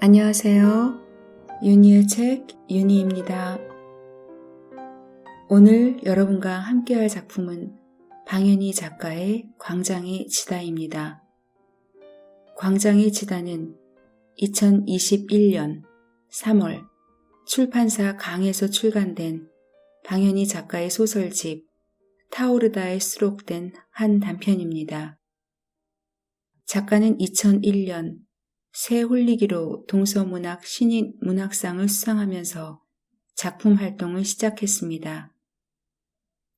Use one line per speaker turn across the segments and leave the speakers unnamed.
안녕하세요. 윤희의 책 윤희입니다. 오늘 여러분과 함께할 작품은 방현희 작가의 광장의 지다입니다. 광장의 지다는 2021년 3월 출판사 강에서 출간된 방현희 작가의 소설집 타오르다에 수록된 한 단편입니다. 작가는 2001년 새 홀리기로 동서문학 신인 문학상을 수상하면서 작품 활동을 시작했습니다.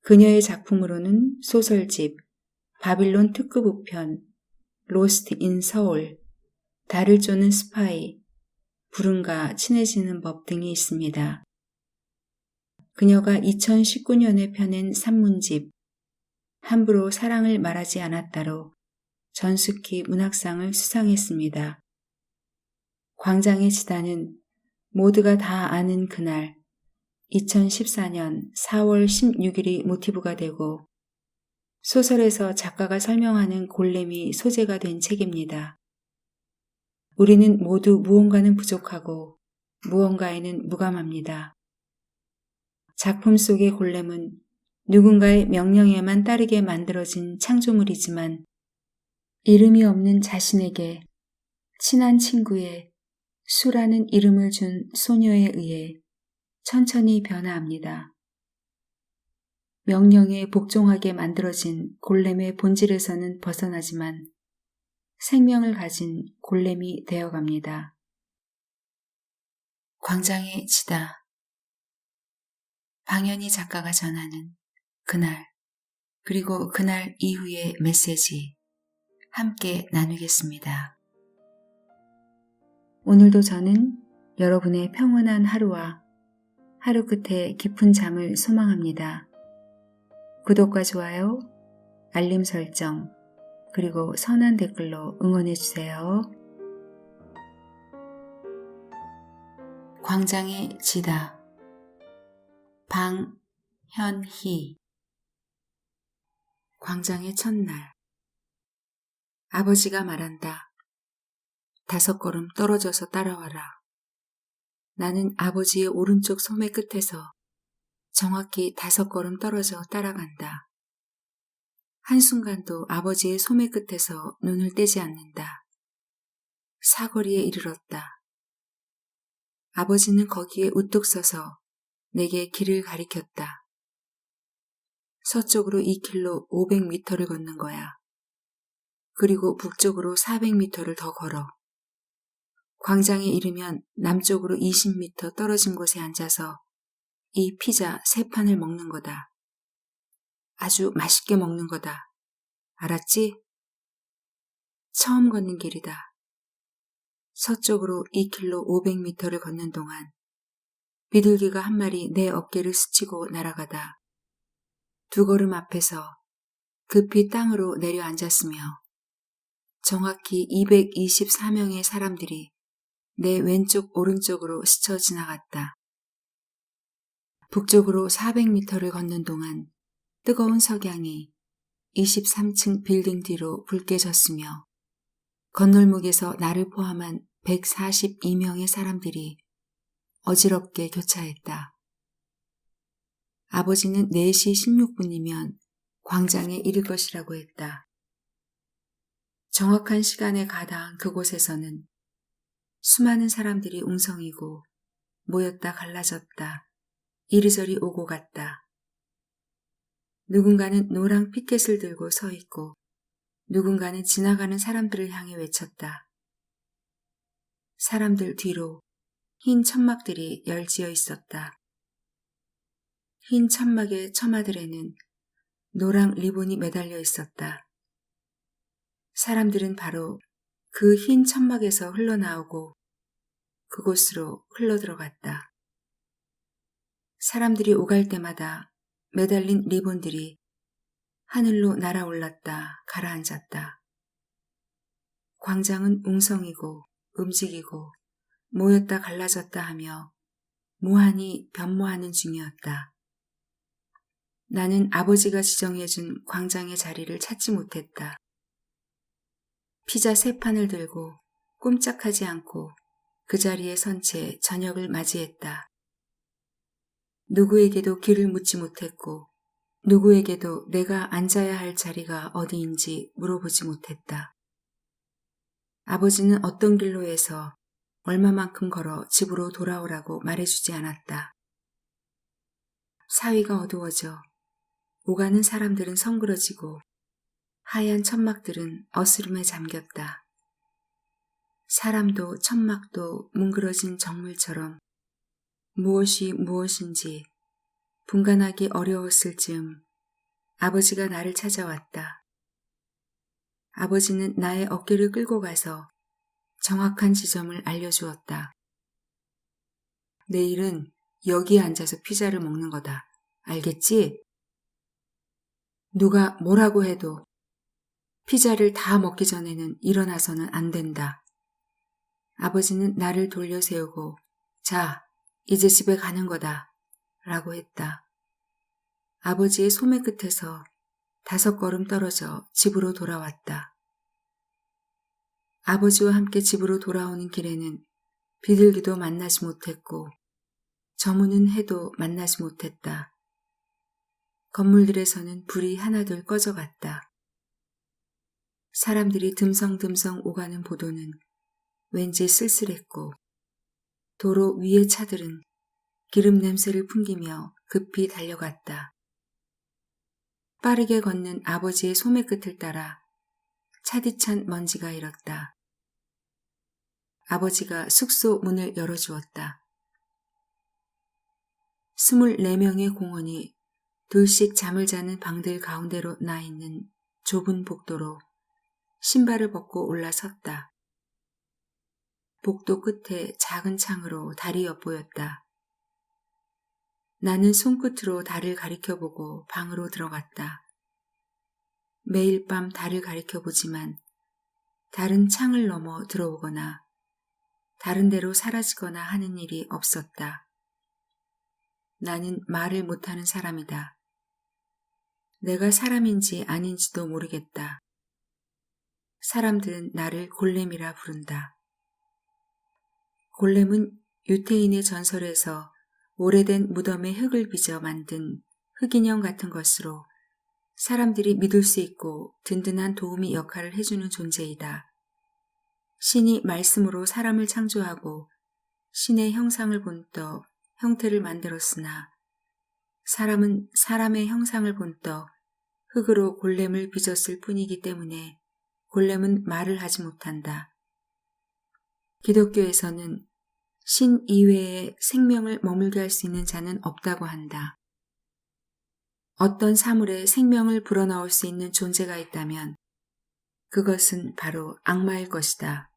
그녀의 작품으로는 소설집 바빌론 특급 우편, 로스트 인 서울, 달을 쫓는 스파이, 불운과 친해지는 법 등이 있습니다. 그녀가 2019년에 펴낸 산문집 함부로 사랑을 말하지 않았다로 전숙희 문학상을 수상했습니다. 광장의 지다는 모두가 다 아는 그날 2014년 4월 16일이 모티브가 되고 소설에서 작가가 설명하는 골렘이 소재가 된 책입니다. 우리는 모두 무언가는 부족하고 무언가에는 무감합니다. 작품 속의 골렘은 누군가의 명령에만 따르게 만들어진 창조물이지만 이름이 없는 자신에게 친한 친구의 수라는 이름을 준 소녀에 의해 천천히 변화합니다. 명령에 복종하게 만들어진 골렘의 본질에서는 벗어나지만 생명을 가진 골렘이 되어갑니다. 광장의 지다. 방현희 작가가 전하는 그날 그리고 그날 이후의 메시지 함께 나누겠습니다. 오늘도 저는 여러분의 평온한 하루와 하루 끝에 깊은 잠을 소망합니다. 구독과 좋아요, 알림 설정, 그리고 선한 댓글로 응원해주세요. 광장의 지다. 방현희. 광장의 첫날. 아버지가 말한다. 5걸음 떨어져서 따라와라. 나는 아버지의 오른쪽 소매 끝에서 정확히 5걸음 떨어져 따라간다. 한순간도 아버지의 소매 끝에서 눈을 떼지 않는다. 사거리에 이르렀다. 아버지는 거기에 우뚝 서서 내게 길을 가리켰다. 서쪽으로 2km 500m를 걷는 거야. 그리고 북쪽으로 400m를 더 걸어. 광장에 이르면 남쪽으로 20m 떨어진 곳에 앉아서 이 피자 3판을 먹는 거다. 아주 맛있게 먹는 거다. 알았지? 처음 걷는 길이다. 서쪽으로 2km 500m를 걷는 동안 비둘기가 한 마리 내 어깨를 스치고 날아가다 2걸음 앞에서 급히 땅으로 내려앉았으며 정확히 224명의 사람들이 내 왼쪽 오른쪽으로 스쳐 지나갔다. 북쪽으로 400m를 걷는 동안 뜨거운 석양이 23층 빌딩 뒤로 붉게 졌으며 건널목에서 나를 포함한 142명의 사람들이 어지럽게 교차했다. 아버지는 4시 16분이면 광장에 이를 것이라고 했다. 정확한 시간에 가다한 그곳에서는 수많은 사람들이 웅성이고 모였다 갈라졌다. 이리저리 오고 갔다. 누군가는 노랑 피켓을 들고 서 있고 누군가는 지나가는 사람들을 향해 외쳤다. 사람들 뒤로 흰 천막들이 열지어 있었다. 흰 천막의 처마들에는 노랑 리본이 매달려 있었다. 사람들은 바로 그 흰 천막에서 흘러나오고 그곳으로 흘러들어갔다. 사람들이 오갈 때마다 매달린 리본들이 하늘로 날아올랐다 가라앉았다. 광장은 웅성이고 움직이고 모였다 갈라졌다 하며 무한히 변모하는 중이었다. 나는 아버지가 지정해준 광장의 자리를 찾지 못했다. 피자 3판을 들고 꼼짝하지 않고 그 자리에 선 채 저녁을 맞이했다. 누구에게도 길을 묻지 못했고 누구에게도 내가 앉아야 할 자리가 어디인지 물어보지 못했다. 아버지는 어떤 길로 해서 얼마만큼 걸어 집으로 돌아오라고 말해주지 않았다. 사위가 어두워져 오가는 사람들은 성그러지고 하얀 천막들은 어스름에 잠겼다. 사람도 천막도 뭉그러진 정물처럼 무엇이 무엇인지 분간하기 어려웠을 즈음 아버지가 나를 찾아왔다. 아버지는 나의 어깨를 끌고 가서 정확한 지점을 알려주었다. 내일은 여기에 앉아서 피자를 먹는 거다. 알겠지? 누가 뭐라고 해도 피자를 다 먹기 전에는 일어나서는 안 된다. 아버지는 나를 돌려 세우고 자, 이제 집에 가는 거다. 라고 했다. 아버지의 소매 끝에서 5걸음 떨어져 집으로 돌아왔다. 아버지와 함께 집으로 돌아오는 길에는 비둘기도 만나지 못했고 저무는 해도 만나지 못했다. 건물들에서는 불이 하나둘 꺼져갔다. 사람들이 듬성듬성 오가는 보도는 왠지 쓸쓸했고 도로 위의 차들은 기름 냄새를 풍기며 급히 달려갔다. 빠르게 걷는 아버지의 소매 끝을 따라 차디찬 먼지가 일었다. 아버지가 숙소 문을 열어주었다. 24명의 공원이 둘씩 잠을 자는 방들 가운데로 나 있는 좁은 복도로 신발을 벗고 올라섰다. 복도 끝에 작은 창으로 달이 엿보였다. 나는 손끝으로 달을 가리켜보고 방으로 들어갔다. 매일 밤 달을 가리켜보지만 달은 창을 넘어 들어오거나 다른 데로 사라지거나 하는 일이 없었다. 나는 말을 못하는 사람이다. 내가 사람인지 아닌지도 모르겠다. 사람들은 나를 골렘이라 부른다. 골렘은 유태인의 전설에서 오래된 무덤에 흙을 빚어 만든 흑인형 같은 것으로 사람들이 믿을 수 있고 든든한 도우미 역할을 해주는 존재이다. 신이 말씀으로 사람을 창조하고 신의 형상을 본떠 형태를 만들었으나 사람은 사람의 형상을 본떠 흙으로 골렘을 빚었을 뿐이기 때문에 골렘은 말을 하지 못한다. 기독교에서는 신 이외에 생명을 머물게 할 수 있는 자는 없다고 한다. 어떤 사물에 생명을 불어넣을 수 있는 존재가 있다면 그것은 바로 악마일 것이다.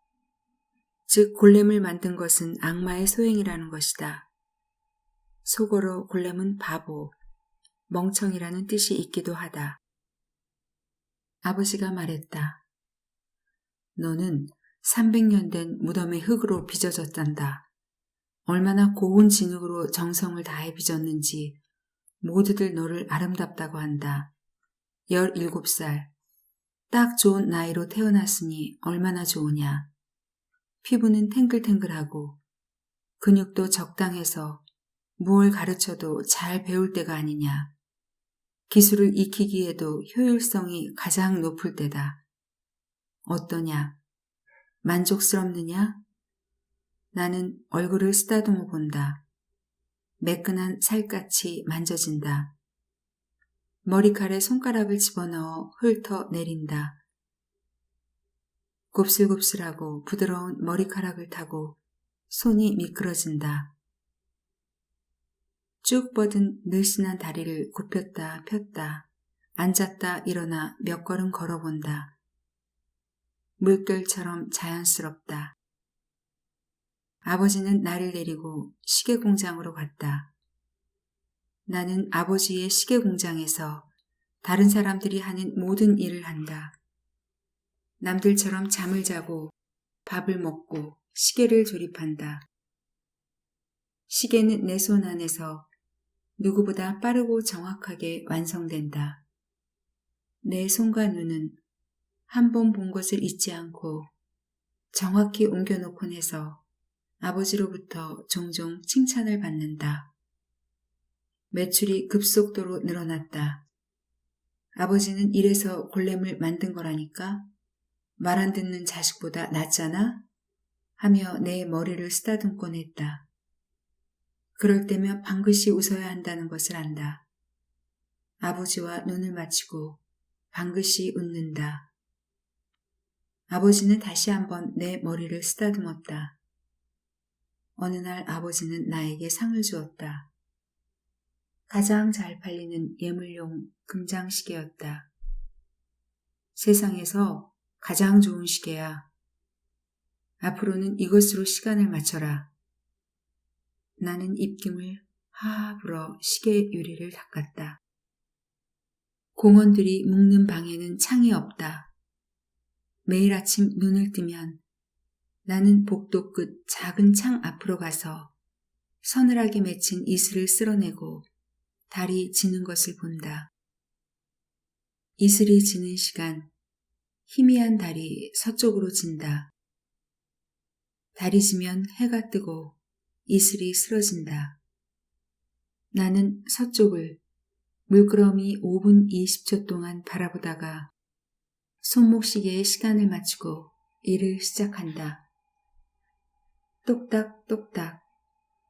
즉 골렘을 만든 것은 악마의 소행이라는 것이다. 속어로 골렘은 바보, 멍청이라는 뜻이 있기도 하다. 아버지가 말했다. 너는 300년 된 무덤의 흙으로 빚어졌단다. 얼마나 고운 진흙으로 정성을 다해 빚었는지 모두들 너를 아름답다고 한다. 17살, 딱 좋은 나이로 태어났으니 얼마나 좋으냐. 피부는 탱글탱글하고 근육도 적당해서 무엇을 가르쳐도 잘 배울 때가 아니냐. 기술을 익히기에도 효율성이 가장 높을 때다. 어떠냐? 만족스럽느냐? 나는 얼굴을 쓰다듬어 본다. 매끈한 살갗이 만져진다. 머리칼에 손가락을 집어넣어 훑어 내린다. 곱슬곱슬하고 부드러운 머리카락을 타고 손이 미끄러진다. 쭉 뻗은 늘씬한 다리를 굽혔다 폈다 앉았다 일어나 몇 걸음 걸어본다. 물결처럼 자연스럽다. 아버지는 나를 데리고 시계공장으로 갔다. 나는 아버지의 시계공장에서 다른 사람들이 하는 모든 일을 한다. 남들처럼 잠을 자고 밥을 먹고 시계를 조립한다. 시계는 내 손 안에서 누구보다 빠르고 정확하게 완성된다. 내 손과 눈은 한 번 본 것을 잊지 않고 정확히 옮겨놓곤 해서 아버지로부터 종종 칭찬을 받는다. 매출이 급속도로 늘어났다. 아버지는 이래서 골렘을 만든 거라니까? 말 안 듣는 자식보다 낫잖아? 하며 내 머리를 쓰다듬곤 했다. 그럴 때면 방긋이 웃어야 한다는 것을 안다. 아버지와 눈을 맞추고 방긋이 웃는다. 아버지는 다시 한번 내 머리를 쓰다듬었다. 어느 날 아버지는 나에게 상을 주었다. 가장 잘 팔리는 예물용 금장시계였다. 세상에서 가장 좋은 시계야. 앞으로는 이것으로 시간을 맞춰라. 나는 입김을 하하 불어 시계 유리를 닦았다. 공원들이 묵는 방에는 창이 없다. 매일 아침 눈을 뜨면 나는 복도 끝 작은 창 앞으로 가서 서늘하게 맺힌 이슬을 쓸어내고 달이 지는 것을 본다. 이슬이 지는 시간, 희미한 달이 서쪽으로 진다. 달이 지면 해가 뜨고 이슬이 쓰러진다. 나는 서쪽을 물끄러미 5분 20초 동안 바라보다가 손목시계에 시간을 맞추고 일을 시작한다. 똑딱 똑딱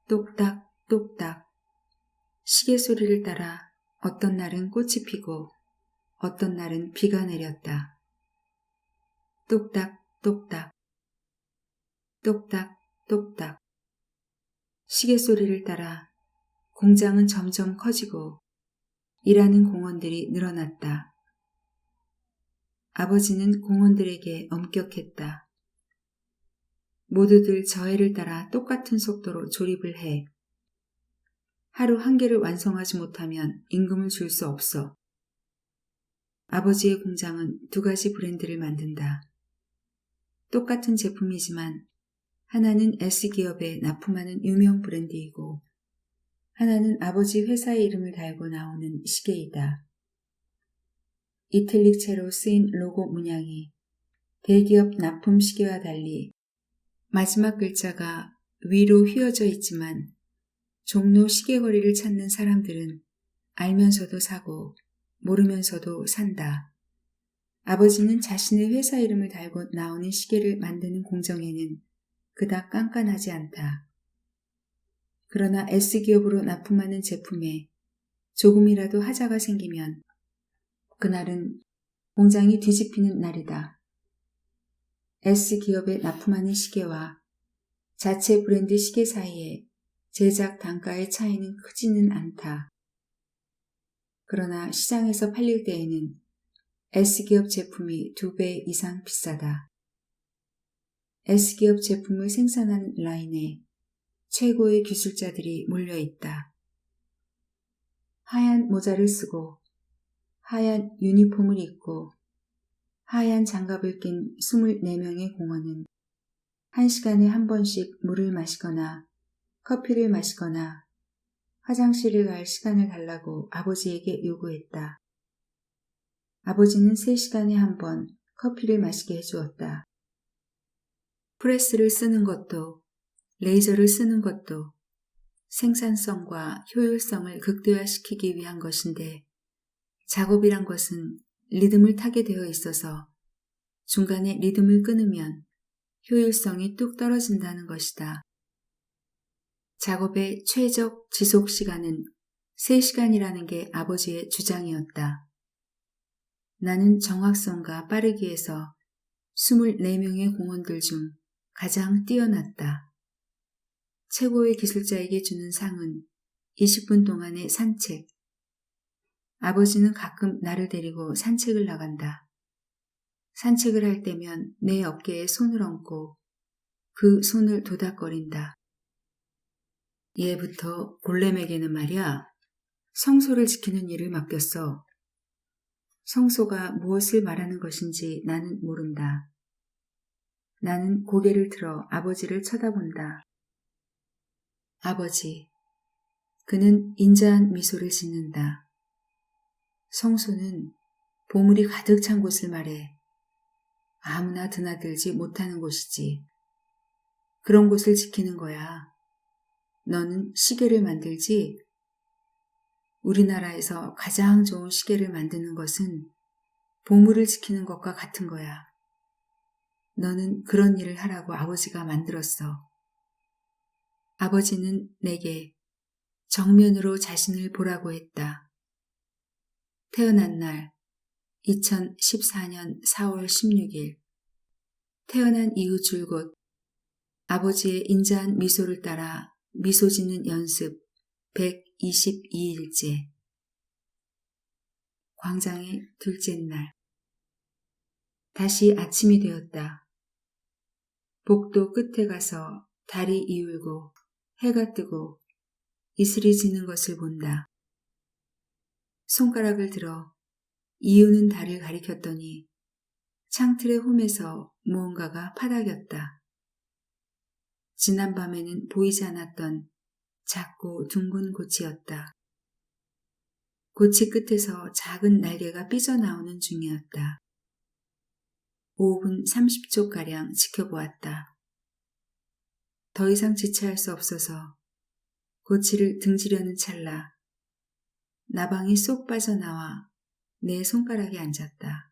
똑딱 똑딱 시계 소리를 따라 어떤 날은 꽃이 피고 어떤 날은 비가 내렸다. 똑딱 똑딱 똑딱 똑딱 시계 소리를 따라 공장은 점점 커지고 일하는 공원들이 늘어났다. 아버지는 공원들에게 엄격했다. 모두들 저 해를 따라 똑같은 속도로 조립을 해. 하루 한 개를 완성하지 못하면 임금을 줄 수 없어. 아버지의 공장은 2가지 브랜드를 만든다. 똑같은 제품이지만 하나는 S기업에 납품하는 유명 브랜드이고 하나는 아버지 회사의 이름을 달고 나오는 시계이다. 이탈릭체로 쓰인 로고 문양이 대기업 납품 시계와 달리 마지막 글자가 위로 휘어져 있지만 종로 시계거리를 찾는 사람들은 알면서도 사고 모르면서도 산다. 아버지는 자신의 회사 이름을 달고 나오는 시계를 만드는 공정에는 그닥 깐깐하지 않다. 그러나 S기업으로 납품하는 제품에 조금이라도 하자가 생기면 그날은 공장이 뒤집히는 날이다. S기업에 납품하는 시계와 자체 브랜드 시계 사이에 제작 단가의 차이는 크지는 않다. 그러나 시장에서 팔릴 때에는 S기업 제품이 2배 이상 비싸다. S기업 제품을 생산하는 라인에 최고의 기술자들이 몰려있다. 하얀 모자를 쓰고 하얀 유니폼을 입고 하얀 장갑을 낀 24명의 공원은 1시간에 한 번씩 물을 마시거나 커피를 마시거나 화장실을 갈 시간을 달라고 아버지에게 요구했다. 아버지는 3시간에 한 번 커피를 마시게 해주었다. 프레스를 쓰는 것도 레이저를 쓰는 것도 생산성과 효율성을 극대화시키기 위한 것인데 작업이란 것은 리듬을 타게 되어 있어서 중간에 리듬을 끊으면 효율성이 뚝 떨어진다는 것이다. 작업의 최적 지속 시간은 3시간이라는 게 아버지의 주장이었다. 나는 정확성과 빠르기에서 24명의 공원들 중 가장 뛰어났다. 최고의 기술자에게 주는 상은 20분 동안의 산책. 아버지는 가끔 나를 데리고 산책을 나간다. 산책을 할 때면 내 어깨에 손을 얹고 그 손을 도닥거린다. 예부터 골렘에게는 말이야, 성소를 지키는 일을 맡겼어. 성소가 무엇을 말하는 것인지 나는 모른다. 나는 고개를 들어 아버지를 쳐다본다. 아버지, 그는 인자한 미소를 짓는다. 성소는 보물이 가득 찬 곳을 말해. 아무나 드나들지 못하는 곳이지. 그런 곳을 지키는 거야. 너는 시계를 만들지? 우리나라에서 가장 좋은 시계를 만드는 것은 보물을 지키는 것과 같은 거야. 너는 그런 일을 하라고 아버지가 만들었어. 아버지는 내게 정면으로 자신을 보라고 했다. 태어난 날 2014년 4월 16일 태어난 이후 줄곧 아버지의 인자한 미소를 따라 미소 짓는 연습 122일째. 광장의 둘째 날. 다시 아침이 되었다. 복도 끝에 가서 달이 이울고 해가 뜨고 이슬이 지는 것을 본다. 손가락을 들어 이유는 달을 가리켰더니 창틀의 홈에서 무언가가 파닥였다. 지난밤에는 보이지 않았던 작고 둥근 고치였다. 고치 끝에서 작은 날개가 삐져나오는 중이었다. 5분 30초가량 지켜보았다. 더 이상 지체할 수 없어서 고치를 등지려는 찰나 나방이 쏙 빠져나와 내 손가락에 앉았다.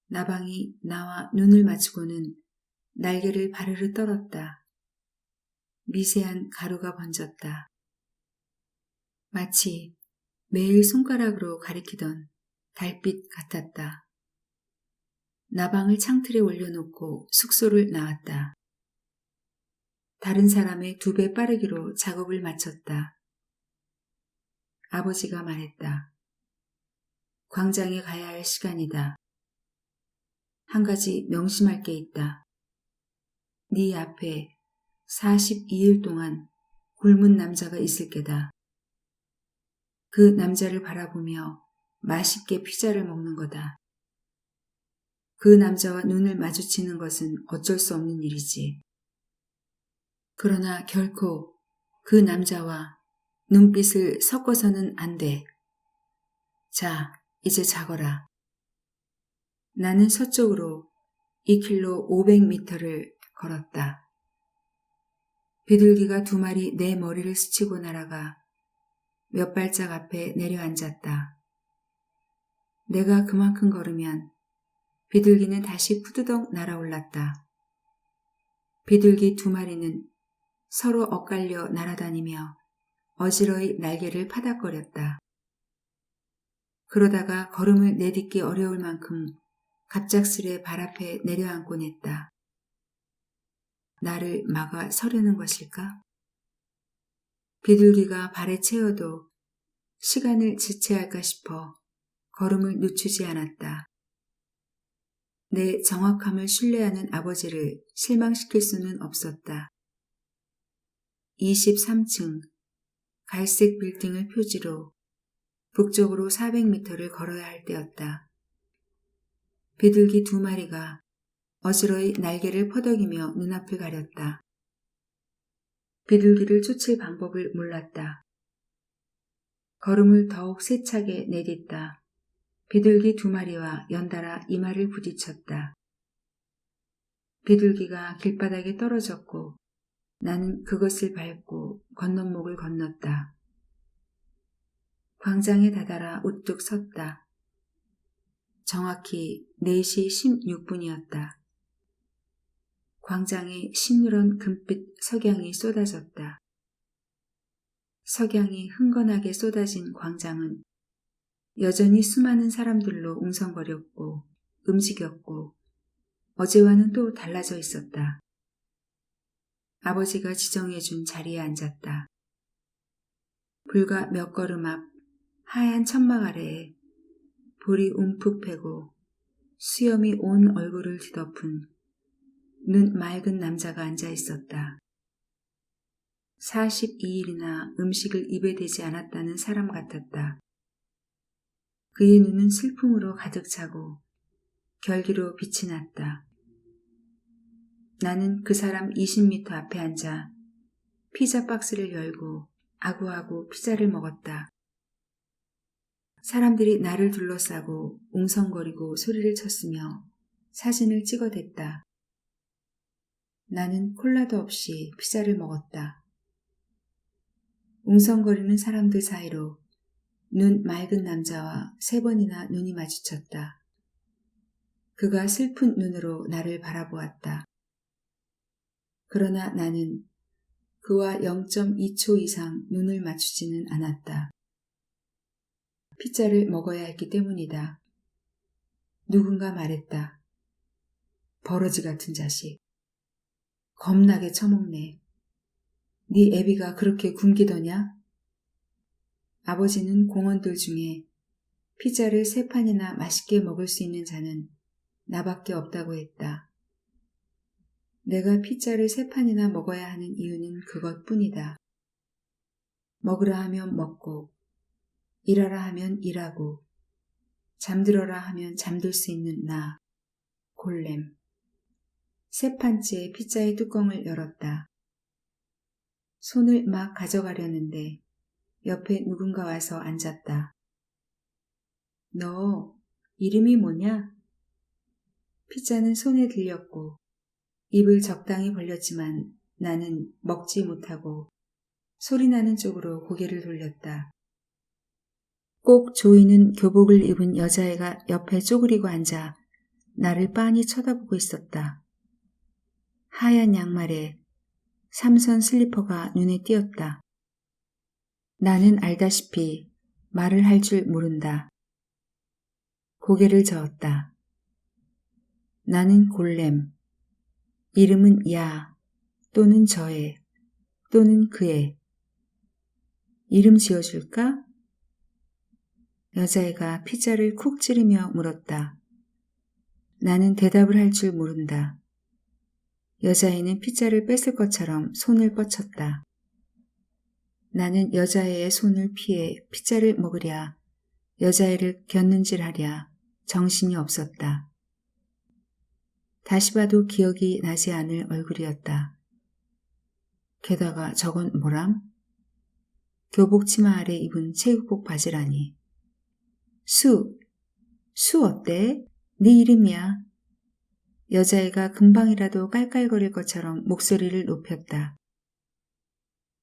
나방이 나와 눈을 맞추고는 날개를 바르르 떨었다. 미세한 가루가 번졌다. 마치 매일 손가락으로 가리키던 달빛 같았다. 나방을 창틀에 올려놓고 숙소를 나왔다. 다른 사람의 2배 빠르기로 작업을 마쳤다. 아버지가 말했다. 광장에 가야 할 시간이다. 한 가지 명심할 게 있다. 네 앞에 42일 동안 굶은 남자가 있을 게다. 그 남자를 바라보며 맛있게 피자를 먹는 거다. 그 남자와 눈을 마주치는 것은 어쩔 수 없는 일이지. 그러나 결코 그 남자와 눈빛을 섞어서는 안 돼. 자, 이제 자거라. 나는 서쪽으로 2km 500m를 걸었다. 비둘기가 2마리 내 머리를 스치고 날아가 몇 발짝 앞에 내려앉았다. 내가 그만큼 걸으면 비둘기는 다시 푸드덕 날아올랐다. 비둘기 2마리는 서로 엇갈려 날아다니며 어지러이 날개를 파닥거렸다. 그러다가 걸음을 내딛기 어려울 만큼 갑작스레 발 앞에 내려앉곤 했다. 나를 막아 서려는 것일까? 비둘기가 발에 채워도 시간을 지체할까 싶어 걸음을 늦추지 않았다. 내 정확함을 신뢰하는 아버지를 실망시킬 수는 없었다. 23층 갈색 빌딩을 표지로 북쪽으로 400m를 걸어야 할 때였다. 비둘기 2마리가 어지러이 날개를 퍼덕이며 눈앞을 가렸다. 비둘기를 쫓을 방법을 몰랐다. 걸음을 더욱 세차게 내딛다. 비둘기 2마리와 연달아 이마를 부딪혔다. 비둘기가 길바닥에 떨어졌고 나는 그것을 밟고 건넌목을 건넜다. 광장에 다다라 우뚝 섰다. 정확히 4시 16분이었다. 광장에 싱그런 금빛 석양이 쏟아졌다. 석양이 흥건하게 쏟아진 광장은 여전히 수많은 사람들로 웅성거렸고 움직였고 어제와는 또 달라져 있었다. 아버지가 지정해준 자리에 앉았다. 불과 몇 걸음 앞 하얀 천막 아래에 볼이 움푹 패고 수염이 온 얼굴을 뒤덮은 눈 맑은 남자가 앉아 있었다. 42일이나 음식을 입에 대지 않았다는 사람 같았다. 그의 눈은 슬픔으로 가득 차고 결기로 빛이 났다. 나는 그 사람 20m 앞에 앉아 피자 박스를 열고 아구아구 피자를 먹었다. 사람들이 나를 둘러싸고 웅성거리고 소리를 쳤으며 사진을 찍어댔다. 나는 콜라도 없이 피자를 먹었다. 웅성거리는 사람들 사이로 눈 맑은 남자와 3번이나 눈이 마주쳤다. 그가 슬픈 눈으로 나를 바라보았다. 그러나 나는 그와 0.2초 이상 눈을 맞추지는 않았다. 피자를 먹어야 했기 때문이다. 누군가 말했다. 버러지 같은 자식. 겁나게 처먹네. 네 애비가 그렇게 굶기더냐? 아버지는 공원들 중에 피자를 3판이나 맛있게 먹을 수 있는 자는 나밖에 없다고 했다. 내가 피자를 3판이나 먹어야 하는 이유는 그것뿐이다. 먹으라 하면 먹고, 일하라 하면 일하고, 잠들어라 하면 잠들 수 있는 나, 골렘. 3판째 피자의 뚜껑을 열었다. 손을 막 가져가려는데 옆에 누군가 와서 앉았다. 너 이름이 뭐냐? 피자는 손에 들렸고 입을 적당히 벌렸지만 나는 먹지 못하고 소리나는 쪽으로 고개를 돌렸다. 꼭 조이는 교복을 입은 여자애가 옆에 쪼그리고 앉아 나를 빤히 쳐다보고 있었다. 하얀 양말에 삼선 슬리퍼가 눈에 띄었다. 나는 알다시피 말을 할 줄 모른다. 고개를 저었다. 나는 골렘. 이름은 야 또는 저애 또는 그애. 이름 지어줄까? 여자애가 피자를 쿡 찌르며 물었다. 나는 대답을 할 줄 모른다. 여자애는 피자를 뺏을 것처럼 손을 뻗쳤다. 나는 여자애의 손을 피해 피자를 먹으랴 여자애를 곁눈질하랴 정신이 없었다. 다시 봐도 기억이 나지 않을 얼굴이었다. 게다가 저건 뭐람? 교복 치마 아래 입은 체육복 바지라니. 수 어때? 네 이름이야. 여자애가 금방이라도 깔깔거릴 것처럼 목소리를 높였다.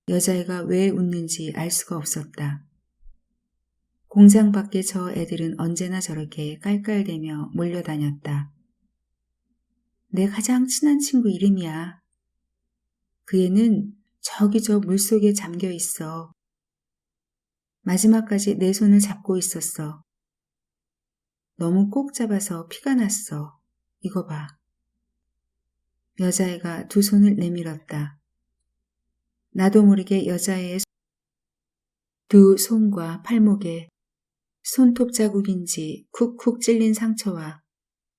여자애가 왜 웃는지 알 수가 없었다. 공장 밖에 저 애들은 언제나 저렇게 깔깔대며 몰려다녔다. 내 가장 친한 친구 이름이야. 그 애는 저기 저 물속에 잠겨 있어. 마지막까지 내 손을 잡고 있었어. 너무 꼭 잡아서 피가 났어. 이거 봐. 여자애가 2 손을 내밀었다. 나도 모르게 여자애의 2 손과 팔목에 손톱 자국인지 쿡쿡 찔린 상처와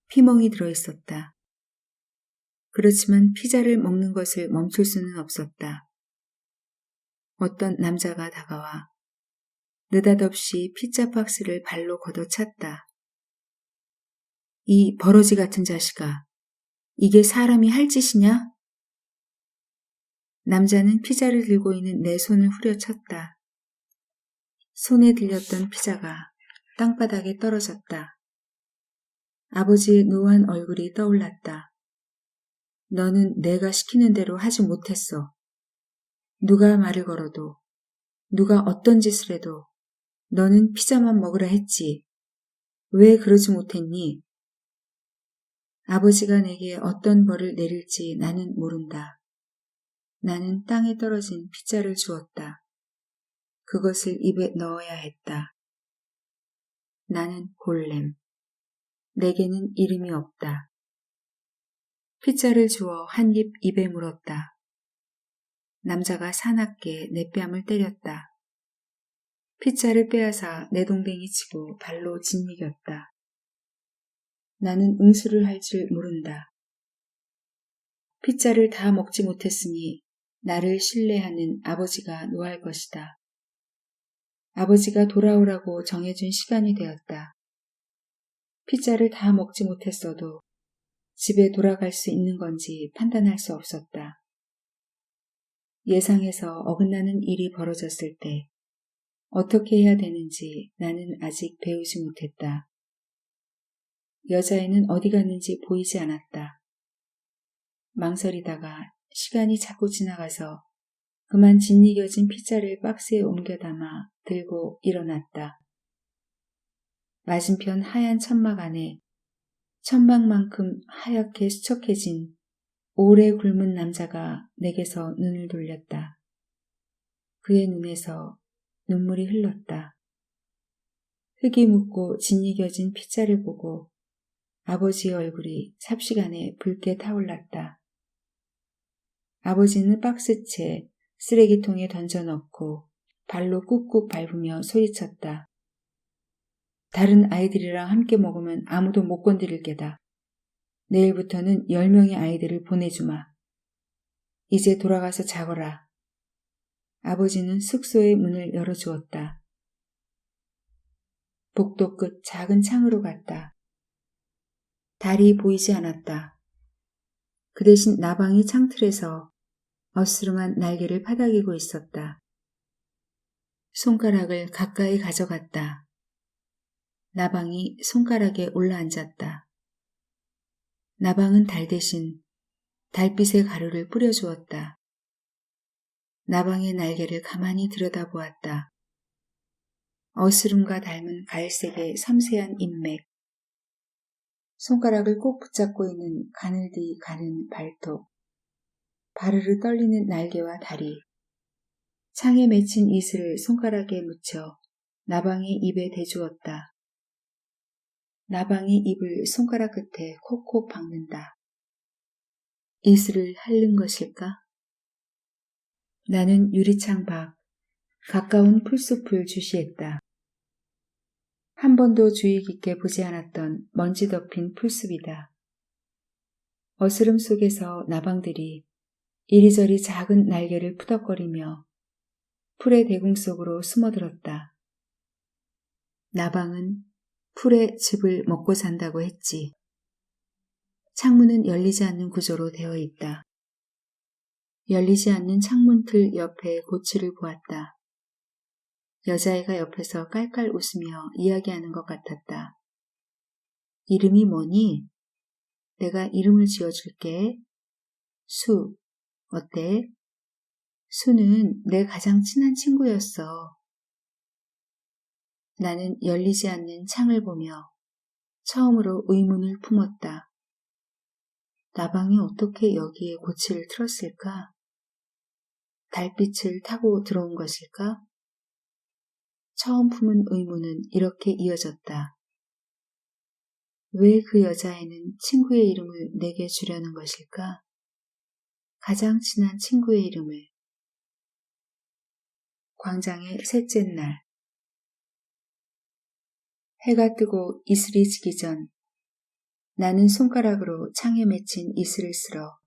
피멍이 들어있었다. 그렇지만 피자를 먹는 것을 멈출 수는 없었다. 어떤 남자가 다가와 느닷없이 피자 박스를 발로 걷어찼다. 이 버러지 같은 자식아, 이게 사람이 할 짓이냐? 남자는 피자를 들고 있는 내 손을 후려쳤다. 손에 들렸던 피자가 땅바닥에 떨어졌다. 아버지의 노한 얼굴이 떠올랐다. 너는 내가 시키는 대로 하지 못했어. 누가 말을 걸어도, 누가 어떤 짓을 해도 너는 피자만 먹으라 했지. 왜 그러지 못했니? 아버지가 내게 어떤 벌을 내릴지 나는 모른다. 나는 땅에 떨어진 피자를 주었다. 그것을 입에 넣어야 했다. 나는 골렘. 내게는 이름이 없다. 피자를 주어 한 입 입에 물었다. 남자가 사납게 내 뺨을 때렸다. 피자를 빼앗아 내 동댕이 치고 발로 짓이겼다. 나는 응수를 할 줄 모른다. 피자를 다 먹지 못했으니 나를 신뢰하는 아버지가 노할 것이다. 아버지가 돌아오라고 정해준 시간이 되었다. 피자를 다 먹지 못했어도 집에 돌아갈 수 있는 건지 판단할 수 없었다. 예상에서 어긋나는 일이 벌어졌을 때 어떻게 해야 되는지 나는 아직 배우지 못했다. 여자애는 어디 갔는지 보이지 않았다. 망설이다가 시간이 자꾸 지나가서 그만 짓이겨진 피자를 박스에 옮겨 담아 들고 일어났다. 맞은편 하얀 천막 안에 천막만큼 하얗게 수척해진 오래 굶은 남자가 내게서 눈을 돌렸다. 그의 눈에서 눈물이 흘렀다. 흙이 묻고 짓이겨진 피자를 보고 아버지의 얼굴이 삽시간에 붉게 타올랐다. 아버지는 박스채 쓰레기통에 던져넣고 발로 꾹꾹 밟으며 소리쳤다. 다른 아이들이랑 함께 먹으면 아무도 못 건드릴 게다. 내일부터는 10명의 아이들을 보내주마. 이제 돌아가서 자거라. 아버지는 숙소의 문을 열어주었다. 복도 끝 작은 창으로 갔다. 달이 보이지 않았다. 그 대신 나방이 창틀에서 어스름한 날개를 파닥이고 있었다. 손가락을 가까이 가져갔다. 나방이 손가락에 올라앉았다. 나방은 달 대신 달빛의 가루를 뿌려주었다. 나방의 날개를 가만히 들여다보았다. 어스름과 닮은 갈색의 섬세한 인맥, 손가락을 꼭 붙잡고 있는 가늘디 가는 발톱, 바르르 떨리는 날개와 다리, 창에 맺힌 이슬을 손가락에 묻혀 나방의 입에 대주었다. 나방이 입을 손가락 끝에 콕콕 박는다. 이슬을 핥는 것일까? 나는 유리창 밖 가까운 풀숲을 주시했다. 한 번도 주의 깊게 보지 않았던 먼지 덮인 풀숲이다. 어스름 속에서 나방들이 이리저리 작은 날개를 푸덕거리며 풀의 대궁 속으로 숨어들었다. 나방은 풀의 즙을 먹고 산다고 했지. 창문은 열리지 않는 구조로 되어 있다. 열리지 않는 창문틀 옆에 고치를 보았다. 여자애가 옆에서 깔깔 웃으며 이야기하는 것 같았다. 이름이 뭐니? 내가 이름을 지어줄게. 수. 어때? 수는 내 가장 친한 친구였어. 나는 열리지 않는 창을 보며 처음으로 의문을 품었다. 나방이 어떻게 여기에 고치를 틀었을까? 달빛을 타고 들어온 것일까? 처음 품은 의문은 이렇게 이어졌다. 왜 그 여자애는 친구의 이름을 내게 주려는 것일까? 가장 친한 친구의 이름을. 광장의 셋째 날. 해가 뜨고 이슬이 지기 전 나는 손가락으로 창에 맺힌 이슬을 쓸어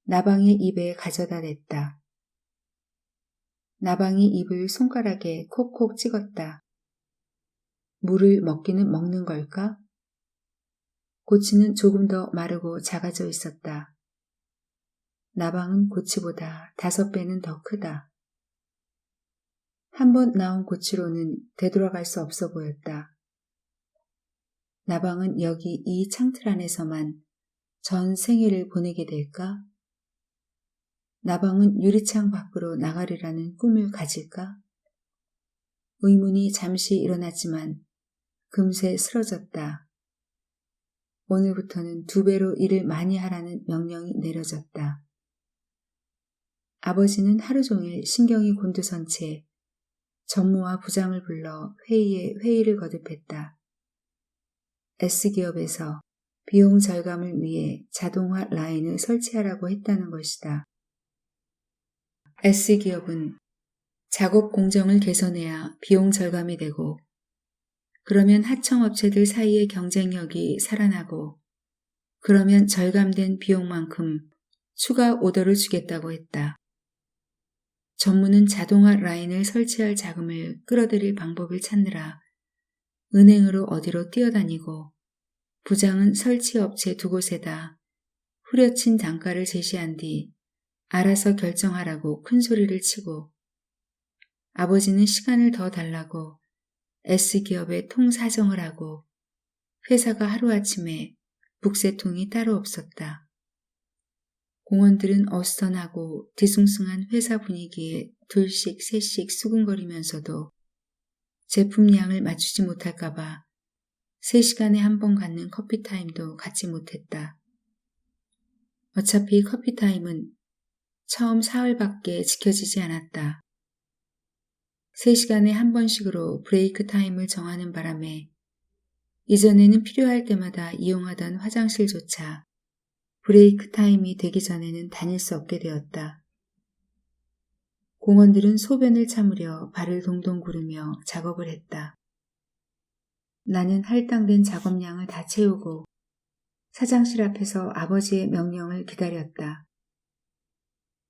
나방의 입에 가져다 댔다. 나방이 입을 손가락에 콕콕 찍었다. 물을 먹기는 먹는 걸까? 고치는 조금 더 마르고 작아져 있었다. 나방은 고치보다 5배는 더 크다. 한 번 나온 고치로는 되돌아갈 수 없어 보였다. 나방은 여기 이 창틀 안에서만 전 생애를 보내게 될까? 나방은 유리창 밖으로 나가리라는 꿈을 가질까? 의문이 잠시 일어났지만 금세 쓰러졌다. 오늘부터는 2배로 일을 많이 하라는 명령이 내려졌다. 아버지는 하루 종일 신경이 곤두선 채 전무와 부장을 불러 회의에 회의를 거듭했다. S기업에서 비용 절감을 위해 자동화 라인을 설치하라고 했다는 것이다. S기업은 작업 공정을 개선해야 비용 절감이 되고 그러면 하청업체들 사이의 경쟁력이 살아나고 그러면 절감된 비용만큼 추가 오더를 주겠다고 했다. 전무는 자동화 라인을 설치할 자금을 끌어들일 방법을 찾느라 은행으로 어디로 뛰어다니고 부장은 설치업체 2곳에다 후려친 단가를 제시한 뒤 알아서 결정하라고 큰 소리를 치고 아버지는 시간을 더 달라고 S기업에 통사정을 하고 회사가 하루아침에 북새통이 따로 없었다. 공원들은 어수선하고 뒤숭숭한 회사 분위기에 둘씩 셋씩 수근거리면서도 제품량을 맞추지 못할까봐 3시간에 한 번 갖는 커피타임도 갖지 못했다. 어차피 커피타임은 처음 사흘밖에 지켜지지 않았다. 3시간에 한 번씩으로 브레이크 타임을 정하는 바람에 이전에는 필요할 때마다 이용하던 화장실조차 브레이크 타임이 되기 전에는 다닐 수 없게 되었다. 공원들은 소변을 참으려 발을 동동 구르며 작업을 했다. 나는 할당된 작업량을 다 채우고 사장실 앞에서 아버지의 명령을 기다렸다.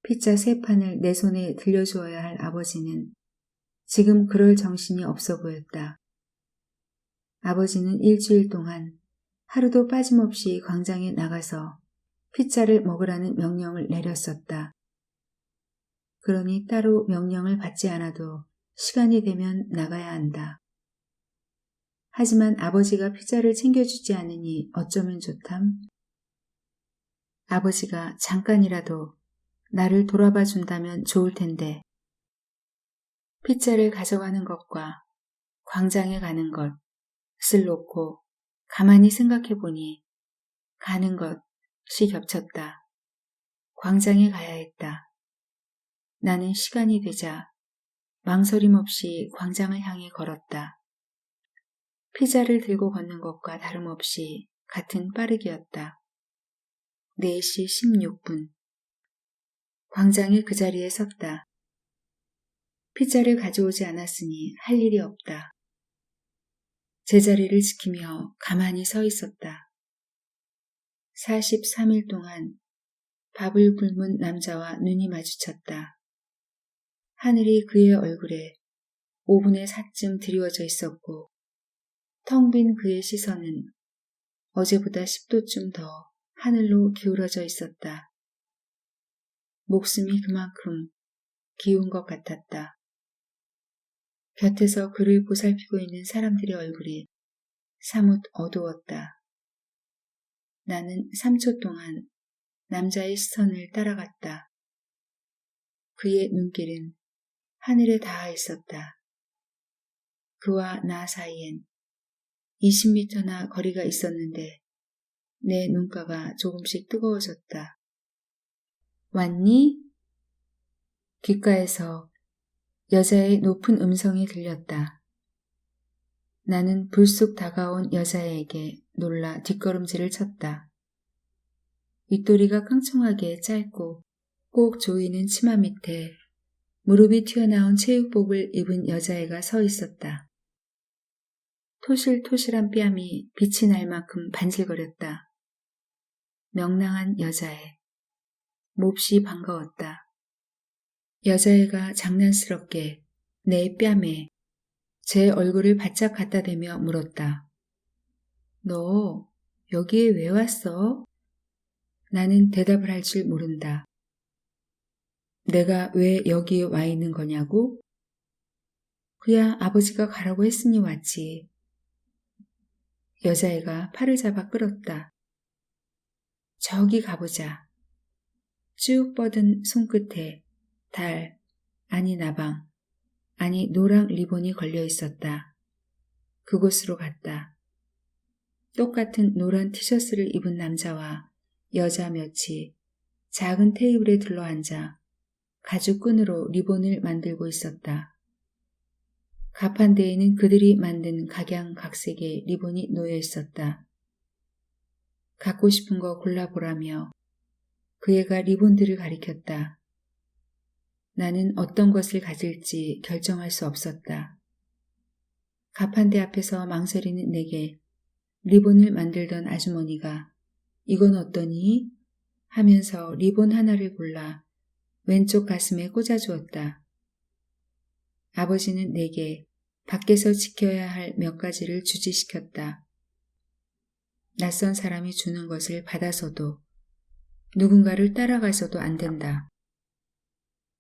피자 3판을 내 손에 들려주어야 할 아버지는 지금 그럴 정신이 없어 보였다. 아버지는 일주일 동안 하루도 빠짐없이 광장에 나가서 피자를 먹으라는 명령을 내렸었다. 그러니 따로 명령을 받지 않아도 시간이 되면 나가야 한다. 하지만 아버지가 피자를 챙겨주지 않으니 어쩌면 좋담? 아버지가 잠깐이라도 나를 돌아봐 준다면 좋을 텐데. 피자를 가져가는 것과 광장에 가는 것을 놓고 가만히 생각해 보니 가는 것이 겹쳤다. 광장에 가야 했다. 나는 시간이 되자 망설임 없이 광장을 향해 걸었다. 피자를 들고 걷는 것과 다름없이 같은 빠르기였다. 4시 16분. 광장의 그 자리에 섰다. 피자를 가져오지 않았으니 할 일이 없다. 제자리를 지키며 가만히 서 있었다. 43일 동안 밥을 굶은 남자와 눈이 마주쳤다. 하늘이 그의 얼굴에 5분의 4쯤 드리워져 있었고 텅 빈 그의 시선은 어제보다 10도쯤 더 하늘로 기울어져 있었다. 목숨이 그만큼 기운 것 같았다. 곁에서 그를 보살피고 있는 사람들의 얼굴이 사뭇 어두웠다. 나는 3초 동안 남자의 시선을 따라갔다. 그의 눈길은 하늘에 닿아 있었다. 그와 나 사이엔 20m나 거리가 있었는데 내 눈가가 조금씩 뜨거워졌다. 왔니? 귓가에서 여자의 높은 음성이 들렸다. 나는 불쑥 다가온 여자에게 놀라 뒷걸음질을 쳤다. 윗도리가 깡총하게 짧고 꼭 조이는 치마 밑에 무릎이 튀어나온 체육복을 입은 여자애가 서 있었다. 토실토실한 뺨이 빛이 날 만큼 반질거렸다. 명랑한 여자애. 몹시 반가웠다. 여자애가 장난스럽게 내 뺨에 제 얼굴을 바짝 갖다 대며 물었다. 너 여기에 왜 왔어? 나는 대답을 할 줄 모른다. 내가 왜 여기에 와 있는 거냐고? 그야 아버지가 가라고 했으니 왔지. 여자애가 팔을 잡아 끌었다. 저기 가보자. 쭉 뻗은 손끝에 달, 아니 나방, 아니 노랑 리본이 걸려 있었다. 그곳으로 갔다. 똑같은 노란 티셔츠를 입은 남자와 여자 몇이 작은 테이블에 둘러앉아 가죽끈으로 리본을 만들고 있었다. 가판대에는 그들이 만든 각양각색의 리본이 놓여 있었다. 갖고 싶은 거 골라보라며 그 애가 리본들을 가리켰다. 나는 어떤 것을 가질지 결정할 수 없었다. 가판대 앞에서 망설이는 내게 리본을 만들던 아주머니가 이건 어떠니? 하면서 리본 하나를 골라 왼쪽 가슴에 꽂아주었다. 아버지는 내게 밖에서 지켜야 할 몇 가지를 주지시켰다. 낯선 사람이 주는 것을 받아서도 누군가를 따라가서도 안 된다.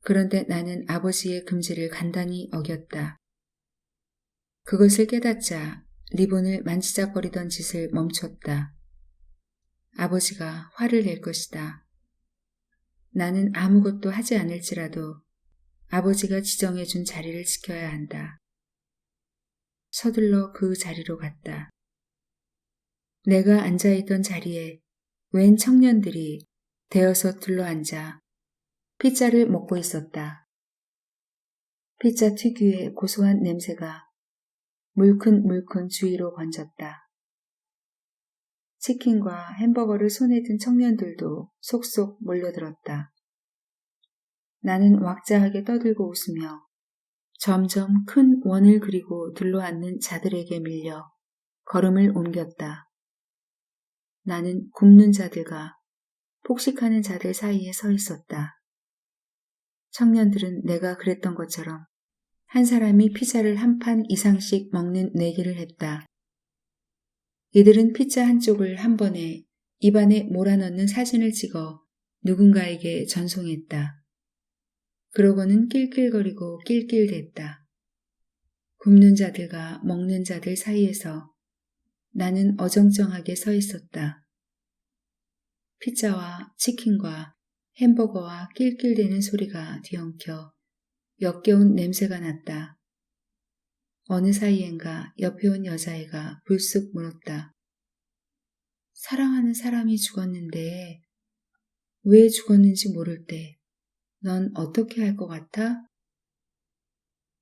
그런데 나는 아버지의 금지를 간단히 어겼다. 그것을 깨닫자 리본을 만지작거리던 짓을 멈췄다. 아버지가 화를 낼 것이다. 나는 아무것도 하지 않을지라도 아버지가 지정해준 자리를 지켜야 한다. 서둘러 그 자리로 갔다. 내가 앉아있던 자리에 웬 청년들이 대어서 둘러앉아 피자를 먹고 있었다. 피자 특유의 고소한 냄새가 물큰물큰 주위로 번졌다. 치킨과 햄버거를 손에 든 청년들도 속속 몰려들었다. 나는 왁자하게 떠들고 웃으며 점점 큰 원을 그리고 둘러앉는 자들에게 밀려 걸음을 옮겼다. 나는 굶는 자들과 폭식하는 자들 사이에 서 있었다. 청년들은 내가 그랬던 것처럼 한 사람이 피자를 한 판 이상씩 먹는 내기를 했다. 이들은 피자 한쪽을 한 번에 입안에 몰아넣는 사진을 찍어 누군가에게 전송했다. 그러고는 낄낄거리고 낄낄댔다. 굶는 자들과 먹는 자들 사이에서 나는 어정쩡하게 서 있었다. 피자와 치킨과 햄버거와 낄낄대는 소리가 뒤엉켜 역겨운 냄새가 났다. 어느 사이엔가 옆에 온 여자애가 불쑥 물었다. 사랑하는 사람이 죽었는데 왜 죽었는지 모를 때 넌 어떻게 할 것 같아?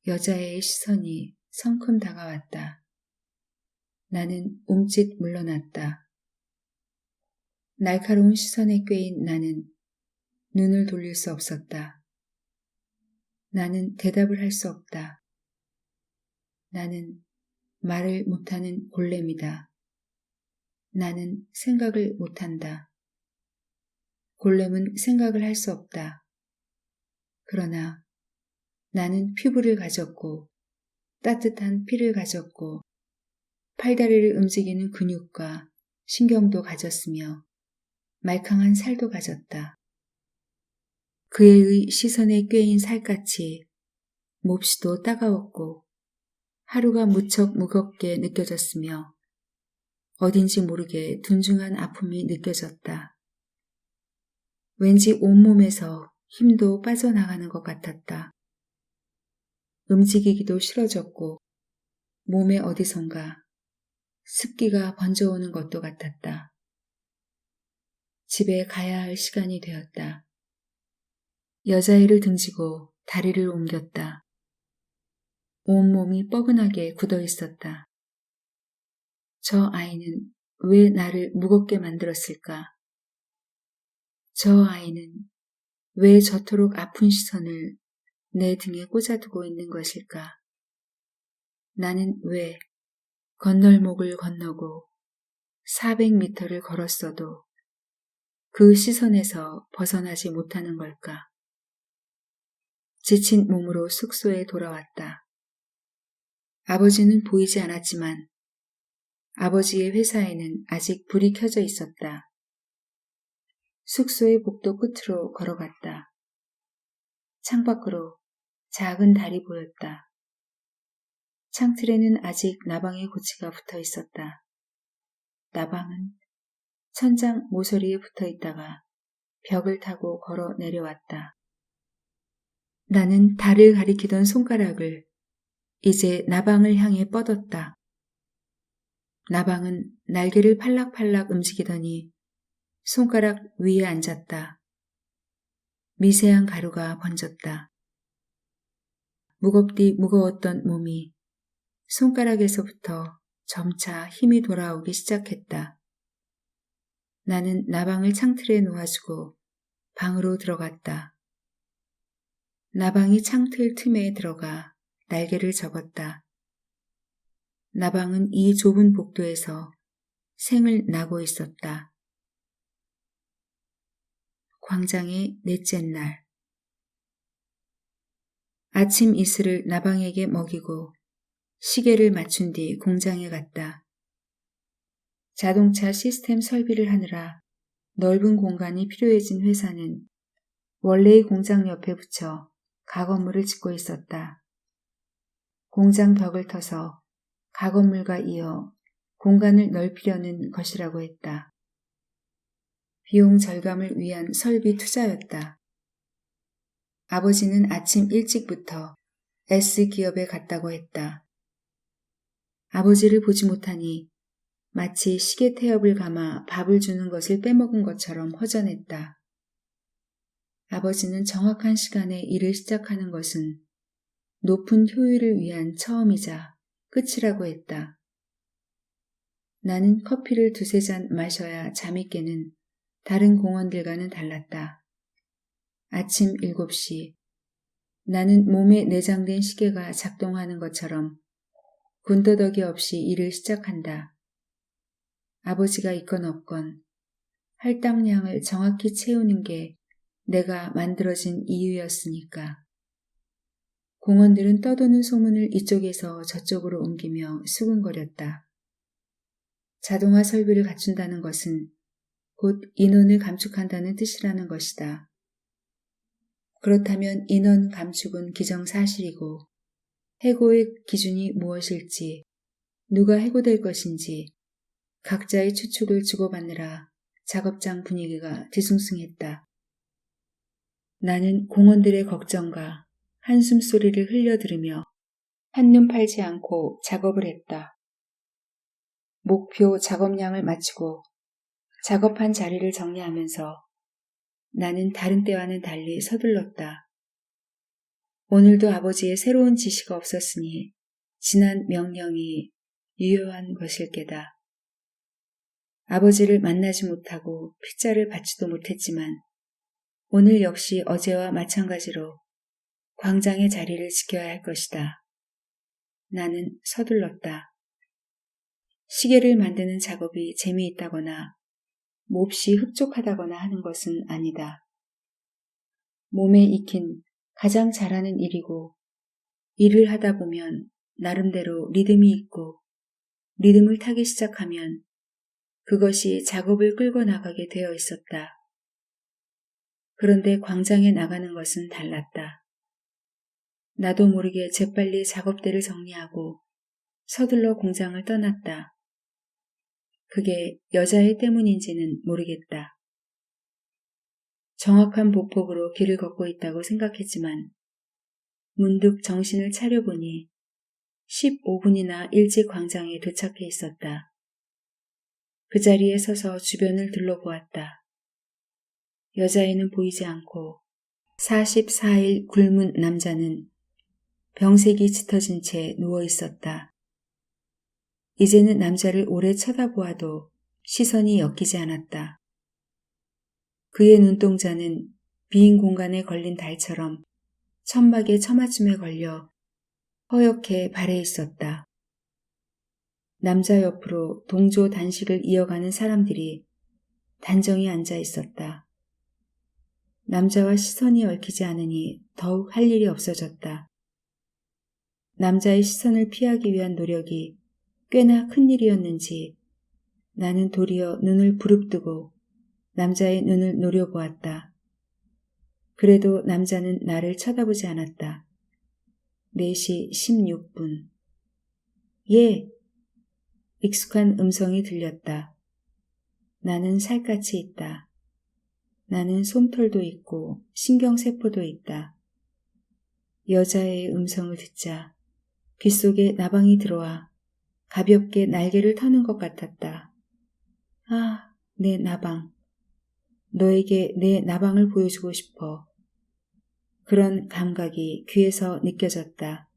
여자애의 시선이 성큼 다가왔다. 나는 움찔 물러났다. 날카로운 시선에 꿰인 나는 눈을 돌릴 수 없었다. 나는 대답을 할 수 없다. 나는 말을 못하는 골렘이다. 나는 생각을 못한다. 골렘은 생각을 할 수 없다. 그러나 나는 피부를 가졌고 따뜻한 피를 가졌고 팔다리를 움직이는 근육과 신경도 가졌으며 말캉한 살도 가졌다. 그의 시선에 꿰인 살갗이 몹시도 따가웠고 하루가 무척 무겁게 느껴졌으며 어딘지 모르게 둔중한 아픔이 느껴졌다. 왠지 온몸에서 힘도 빠져나가는 것 같았다. 움직이기도 싫어졌고 몸의 어디선가 습기가 번져오는 것도 같았다. 집에 가야 할 시간이 되었다. 여자애를 등지고 다리를 옮겼다. 온몸이 뻐근하게 굳어 있었다. 저 아이는 왜 나를 무겁게 만들었을까? 저 아이는 왜 저토록 아픈 시선을 내 등에 꽂아두고 있는 것일까? 나는 왜 건널목을 건너고 400m를 걸었어도 그 시선에서 벗어나지 못하는 걸까? 지친 몸으로 숙소에 돌아왔다. 아버지는 보이지 않았지만 아버지의 회사에는 아직 불이 켜져 있었다. 숙소의 복도 끝으로 걸어갔다. 창밖으로 작은 달이 보였다. 창틀에는 아직 나방의 고치가 붙어 있었다. 나방은 천장 모서리에 붙어 있다가 벽을 타고 걸어 내려왔다. 나는 달을 가리키던 손가락을 이제 나방을 향해 뻗었다. 나방은 날개를 팔락팔락 움직이더니 손가락 위에 앉았다. 미세한 가루가 번졌다. 무겁디 무거웠던 몸이 손가락에서부터 점차 힘이 돌아오기 시작했다. 나는 나방을 창틀에 놓아주고 방으로 들어갔다. 나방이 창틀 틈에 들어가 날개를 접었다. 나방은 이 좁은 복도에서 생을 나고 있었다. 광장의 넷째 날. 아침 이슬을 나방에게 먹이고 시계를 맞춘 뒤 공장에 갔다. 자동차 시스템 설비를 하느라 넓은 공간이 필요해진 회사는 원래의 공장 옆에 붙여 가건물을 짓고 있었다. 공장 벽을 터서 가건물과 이어 공간을 넓히려는 것이라고 했다. 비용 절감을 위한 설비 투자였다. 아버지는 아침 일찍부터 S기업에 갔다고 했다. 아버지를 보지 못하니 마치 시계 태엽을 감아 밥을 주는 것을 빼먹은 것처럼 허전했다. 아버지는 정확한 시간에 일을 시작하는 것은 높은 효율을 위한 처음이자 끝이라고 했다. 나는 커피를 두세 잔 마셔야 잠이 깨는 다른 공원들과는 달랐다. 아침 7시, 나는 몸에 내장된 시계가 작동하는 것처럼 군더더기 없이 일을 시작한다. 아버지가 있건 없건 할당량을 정확히 채우는 게 내가 만들어진 이유였으니까. 공원들은 떠도는 소문을 이쪽에서 저쪽으로 옮기며 수군거렸다. 자동화 설비를 갖춘다는 것은 곧 인원을 감축한다는 뜻이라는 것이다. 그렇다면 인원 감축은 기정사실이고 해고의 기준이 무엇일지, 누가 해고될 것인지 각자의 추측을 주고받느라 작업장 분위기가 뒤숭숭했다. 나는 공원들의 걱정과 한숨 소리를 흘려 들으며 한눈 팔지 않고 작업을 했다. 목표 작업량을 마치고 작업한 자리를 정리하면서 나는 다른 때와는 달리 서둘렀다. 오늘도 아버지의 새로운 지시가 없었으니 지난 명령이 유효한 것일 게다. 아버지를 만나지 못하고 핏자를 받지도 못했지만 오늘 역시 어제와 마찬가지로 광장의 자리를 지켜야 할 것이다. 나는 서둘렀다. 시계를 만드는 작업이 재미있다거나 몹시 흡족하다거나 하는 것은 아니다. 몸에 익힌 가장 잘하는 일이고 일을 하다 보면 나름대로 리듬이 있고 리듬을 타기 시작하면 그것이 작업을 끌고 나가게 되어 있었다. 그런데 광장에 나가는 것은 달랐다. 나도 모르게 재빨리 작업대를 정리하고 서둘러 공장을 떠났다. 그게 여자애 때문인지는 모르겠다. 정확한 보폭으로 길을 걷고 있다고 생각했지만 문득 정신을 차려보니 15분이나 일찍 광장에 도착해 있었다. 그 자리에 서서 주변을 둘러보았다. 여자애는 보이지 않고 44일 굶은 남자는 병색이 짙어진 채 누워 있었다. 이제는 남자를 오래 쳐다보아도 시선이 엮이지 않았다. 그의 눈동자는 빈 공간에 걸린 달처럼 천막의 처맞춤에 걸려 허옇게 발해 있었다. 남자 옆으로 동조 단식을 이어가는 사람들이 단정히 앉아 있었다. 남자와 시선이 얽히지 않으니 더욱 할 일이 없어졌다. 남자의 시선을 피하기 위한 노력이 꽤나 큰 일이었는지 나는 도리어 눈을 부릅뜨고 남자의 눈을 노려보았다. 그래도 남자는 나를 쳐다보지 않았다. 4시 16분. 예! 익숙한 음성이 들렸다. 나는 살갗이 있다. 나는 솜털도 있고 신경세포도 있다. 여자의 음성을 듣자 귓속에 나방이 들어와 가볍게 날개를 터는 것 같았다. 아, 내 나방. 너에게 내 나방을 보여주고 싶어. 그런 감각이 귀에서 느껴졌다.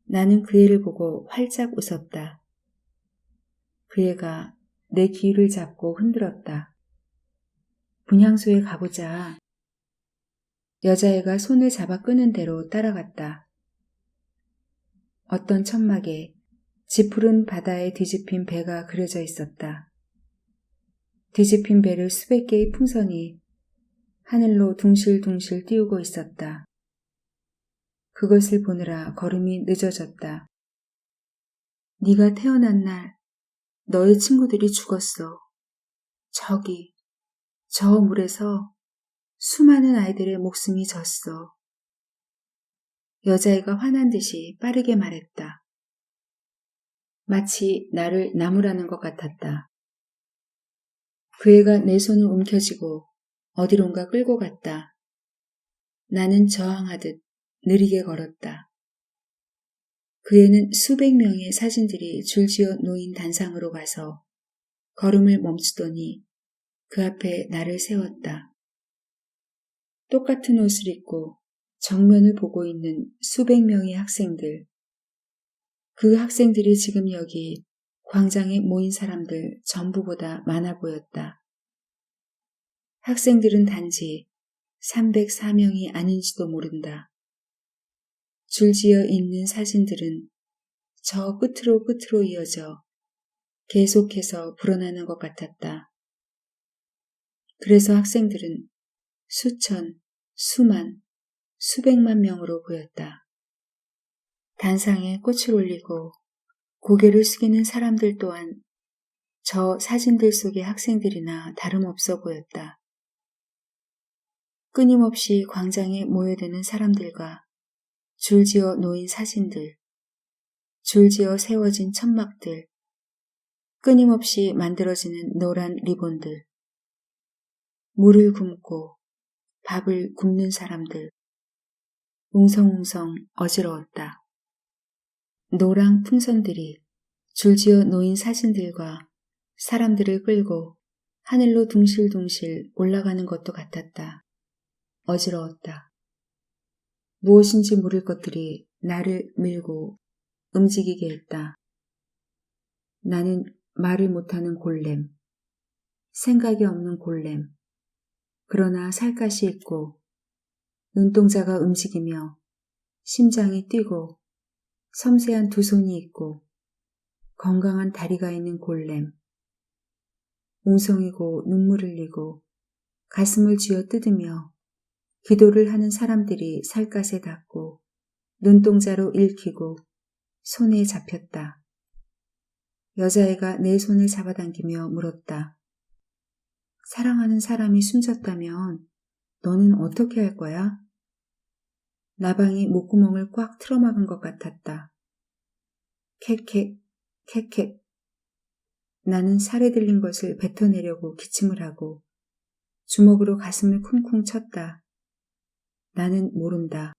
나는 그 애를 보고 활짝 웃었다. 그 애가 내 귀를 잡고 흔들었다. 분향소에 가보자. 여자애가 손을 잡아 끄는 대로 따라갔다. 어떤 천막에 지푸른 바다에 뒤집힌 배가 그려져 있었다. 뒤집힌 배를 수백 개의 풍선이 하늘로 둥실둥실 띄우고 있었다. 그것을 보느라 걸음이 늦어졌다. 네가 태어난 날 너의 친구들이 죽었어. 저기, 저 물에서 수많은 아이들의 목숨이 졌어. 여자애가 화난 듯이 빠르게 말했다. 마치 나를 나무라는 것 같았다. 그 애가 내 손을 움켜쥐고 어디론가 끌고 갔다. 나는 저항하듯 느리게 걸었다. 그에는 수백 명의 사진들이 줄지어 놓인 단상으로 가서 걸음을 멈추더니 그 앞에 나를 세웠다. 똑같은 옷을 입고 정면을 보고 있는 수백 명의 학생들. 그 학생들이 지금 여기 광장에 모인 사람들 전부보다 많아 보였다. 학생들은 단지 304명이 아닌지도 모른다. 줄지어 있는 사진들은 저 끝으로 끝으로 이어져 계속해서 불어나는 것 같았다. 그래서 학생들은 수천, 수만, 수백만 명으로 보였다. 단상에 꽃을 올리고 고개를 숙이는 사람들 또한 저 사진들 속의 학생들이나 다름없어 보였다. 끊임없이 광장에 모여드는 사람들과 줄지어 놓인 사진들, 줄지어 세워진 천막들, 끊임없이 만들어지는 노란 리본들, 물을 굶고 밥을 굶는 사람들, 웅성웅성 어지러웠다. 노랑 풍선들이 줄지어 놓인 사진들과 사람들을 끌고 하늘로 둥실둥실 올라가는 것도 같았다. 어지러웠다. 무엇인지 모를 것들이 나를 밀고 움직이게 했다. 나는 말을 못하는 골렘, 생각이 없는 골렘, 그러나 살갗이 있고 눈동자가 움직이며 심장이 뛰고 섬세한 두 손이 있고 건강한 다리가 있는 골렘, 웅성이고 눈물 흘리고 가슴을 쥐어 뜯으며 기도를 하는 사람들이 살갗에 닿고 눈동자로 읽히고 손에 잡혔다. 여자애가 내 손을 잡아당기며 물었다. 사랑하는 사람이 숨졌다면 너는 어떻게 할 거야? 나방이 목구멍을 꽉 틀어막은 것 같았다. 캑캑, 캑캑. 나는 살에 들린 것을 뱉어내려고 기침을 하고 주먹으로 가슴을 쿵쿵 쳤다. 나는 모른다.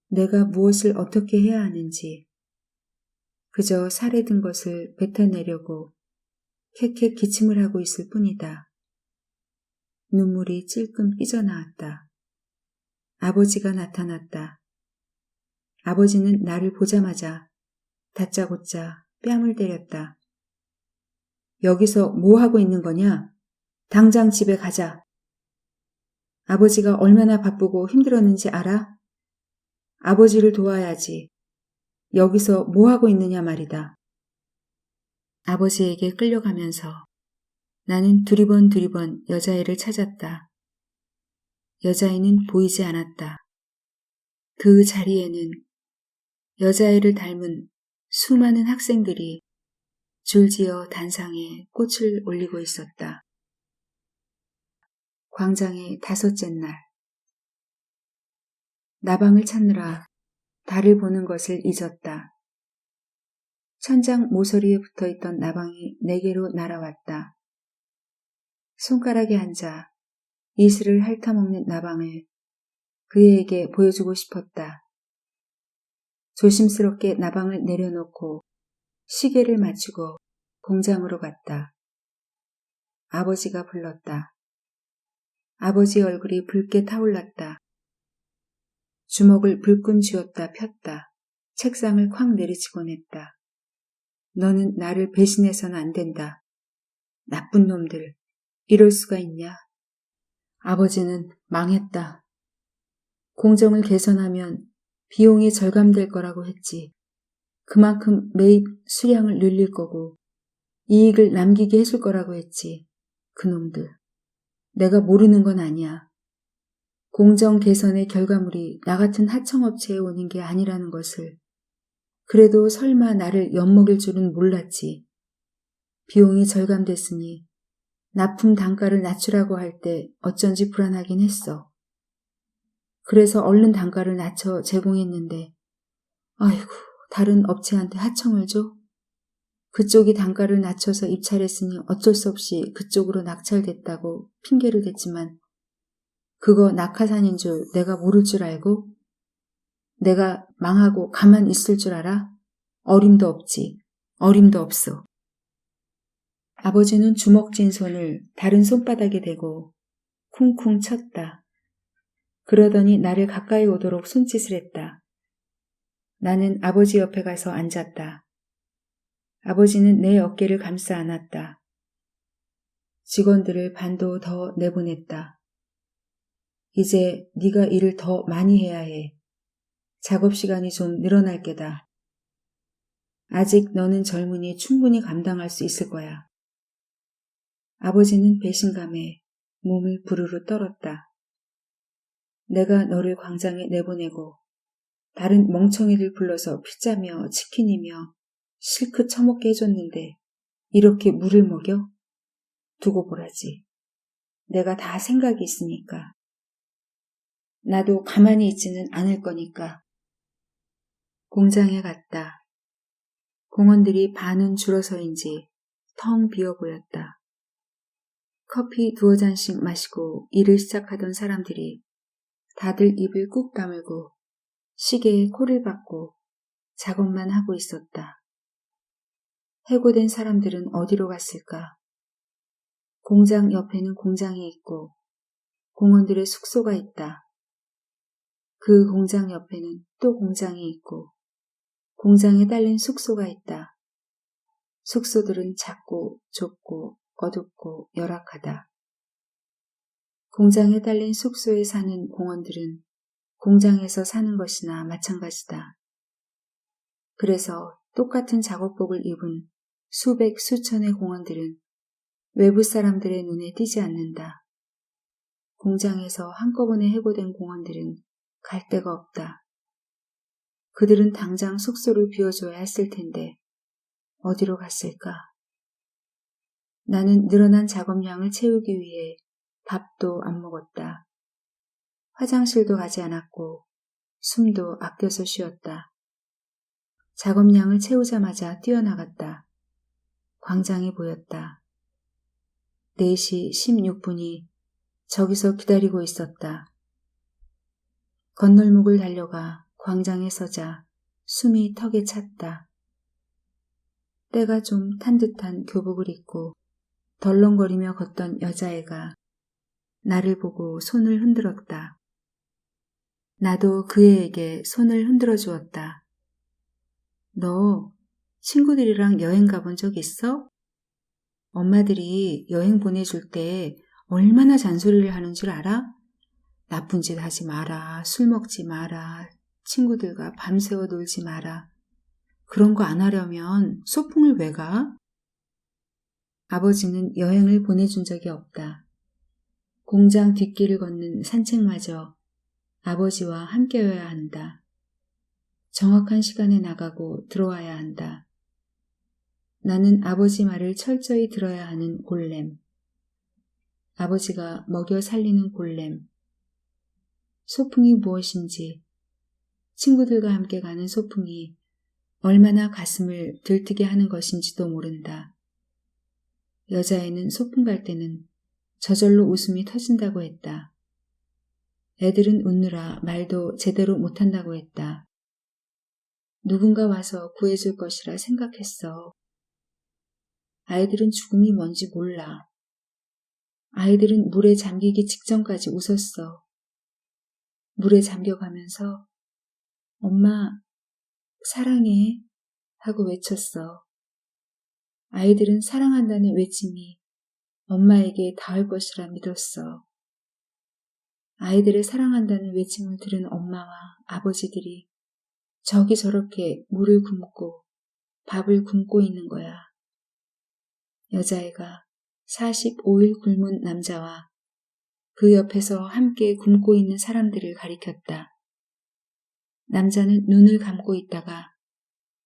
내가 무엇을 어떻게 해야 하는지. 그저 살에 든 것을 뱉어내려고 캑캑 기침을 하고 있을 뿐이다. 눈물이 찔끔 삐져나왔다. 아버지가 나타났다. 아버지는 나를 보자마자 다짜고짜 뺨을 때렸다. 여기서 뭐 하고 있는 거냐? 당장 집에 가자. 아버지가 얼마나 바쁘고 힘들었는지 알아? 아버지를 도와야지. 여기서 뭐 하고 있느냐 말이다. 아버지에게 끌려가면서 나는 두리번 여자애를 찾았다. 여자애는 보이지 않았다. 그 자리에는 여자애를 닮은 수많은 학생들이 줄지어 단상에 꽃을 올리고 있었다. 광장의 다섯째 날. 나방을 찾느라 달을 보는 것을 잊었다. 천장 모서리에 붙어있던 나방이 내게로 날아왔다. 손가락에 앉아 이슬을 핥아먹는 나방을 그에게 보여주고 싶었다. 조심스럽게 나방을 내려놓고 시계를 맞추고 공장으로 갔다. 아버지가 불렀다. 아버지 얼굴이 붉게 타올랐다. 주먹을 불끈 쥐었다 폈다. 책상을 콱 내리치곤 했다. 너는 나를 배신해서는 안 된다. 나쁜 놈들, 이럴 수가 있냐? 아버지는 망했다. 공정을 개선하면 비용이 절감될 거라고 했지. 그만큼 매입 수량을 늘릴 거고 이익을 남기게 해줄 거라고 했지. 그놈들. 내가 모르는 건 아니야. 공정 개선의 결과물이 나 같은 하청업체에 오는 게 아니라는 것을. 그래도 설마 나를 엿먹일 줄은 몰랐지. 비용이 절감됐으니 납품 단가를 낮추라고 할 때 어쩐지 불안하긴 했어. 그래서 얼른 단가를 낮춰 제공했는데 아이고, 다른 업체한테 하청을 줘? 그쪽이 단가를 낮춰서 입찰했으니 어쩔 수 없이 그쪽으로 낙찰됐다고 핑계를 댔지만 그거 낙하산인 줄 내가 모를 줄 알고? 내가 망하고 가만 있을 줄 알아? 어림도 없지. 어림도 없어. 아버지는 주먹 쥔 손을 다른 손바닥에 대고 쿵쿵 쳤다. 그러더니 나를 가까이 오도록 손짓을 했다. 나는 아버지 옆에 가서 앉았다. 아버지는 내 어깨를 감싸 안았다. 직원들을 반도 더 내보냈다. 이제 네가 일을 더 많이 해야 해. 작업 시간이 좀 늘어날 게다. 아직 너는 젊으니 충분히 감당할 수 있을 거야. 아버지는 배신감에 몸을 부르르 떨었다. 내가 너를 광장에 내보내고 다른 멍청이들 불러서 피자며 치킨이며 실컷 처먹게 해줬는데 이렇게 물을 먹여? 두고 보라지. 내가 다 생각이 있으니까. 나도 가만히 있지는 않을 거니까. 공장에 갔다. 공원들이 반은 줄어서인지 텅 비어 보였다. 커피 2-잔씩 마시고 일을 시작하던 사람들이 다들 입을 꾹 다물고 시계에 코를 박고 작업만 하고 있었다. 해고된 사람들은 어디로 갔을까? 공장 옆에는 공장이 있고 공원들의 숙소가 있다. 그 공장 옆에는 또 공장이 있고 공장에 딸린 숙소가 있다. 숙소들은 작고 좁고 어둡고 열악하다. 공장에 딸린 숙소에 사는 공원들은 공장에서 사는 것이나 마찬가지다. 그래서 똑같은 작업복을 입은 수백 수천의 공원들은 외부 사람들의 눈에 띄지 않는다. 공장에서 한꺼번에 해고된 공원들은 갈 데가 없다. 그들은 당장 숙소를 비워줘야 했을 텐데 어디로 갔을까? 나는 늘어난 작업량을 채우기 위해 밥도 안 먹었다. 화장실도 가지 않았고 숨도 아껴서 쉬었다. 작업량을 채우자마자 뛰어나갔다. 광장이 보였다. 4시 16분이 저기서 기다리고 있었다. 건널목을 달려가 광장에 서자 숨이 턱에 찼다. 때가 좀 탄 듯한 교복을 입고 덜렁거리며 걷던 여자애가 나를 보고 손을 흔들었다. 나도 그 애에게 손을 흔들어 주었다. 너 친구들이랑 여행 가본 적 있어? 엄마들이 여행 보내줄 때 얼마나 잔소리를 하는 줄 알아? 나쁜 짓 하지 마라, 술 먹지 마라, 친구들과 밤새워 놀지 마라. 그런 거 안 하려면 소풍을 왜 가? 아버지는 여행을 보내준 적이 없다. 공장 뒷길을 걷는 산책마저 아버지와 함께여야 한다. 정확한 시간에 나가고 들어와야 한다. 나는 아버지 말을 철저히 들어야 하는 골렘. 아버지가 먹여 살리는 골렘. 소풍이 무엇인지, 친구들과 함께 가는 소풍이 얼마나 가슴을 들뜨게 하는 것인지도 모른다. 여자애는 소풍 갈 때는 저절로 웃음이 터진다고 했다. 애들은 웃느라 말도 제대로 못한다고 했다. 누군가 와서 구해줄 것이라 생각했어. 아이들은 죽음이 뭔지 몰라. 아이들은 물에 잠기기 직전까지 웃었어. 물에 잠겨가면서 엄마 사랑해 하고 외쳤어. 아이들은 사랑한다는 외침이 엄마에게 닿을 것이라 믿었어. 아이들의 사랑한다는 외침을 들은 엄마와 아버지들이 저기 저렇게 물을 굶고 밥을 굶고 있는 거야. 여자애가 45일 굶은 남자와 그 옆에서 함께 굶고 있는 사람들을 가리켰다. 남자는 눈을 감고 있다가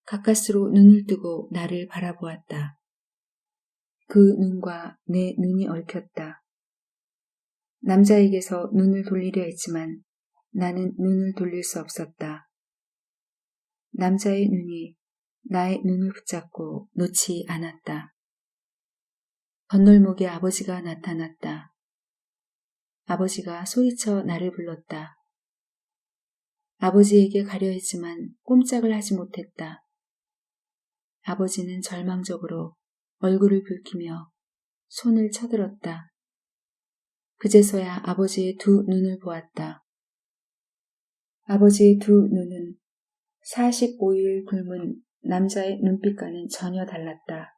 가까스로 눈을 뜨고 나를 바라보았다. 그 눈과 내 눈이 얽혔다. 남자에게서 눈을 돌리려 했지만 나는 눈을 돌릴 수 없었다. 남자의 눈이 나의 눈을 붙잡고 놓지 않았다. 건널목에 아버지가 나타났다. 아버지가 소리쳐 나를 불렀다. 아버지에게 가려 했지만 꼼짝을 하지 못했다. 아버지는 절망적으로 얼굴을 붉히며 손을 쳐들었다. 그제서야 아버지의 두 눈을 보았다. 아버지의 두 눈은 45일 굶은 남자의 눈빛과는 전혀 달랐다.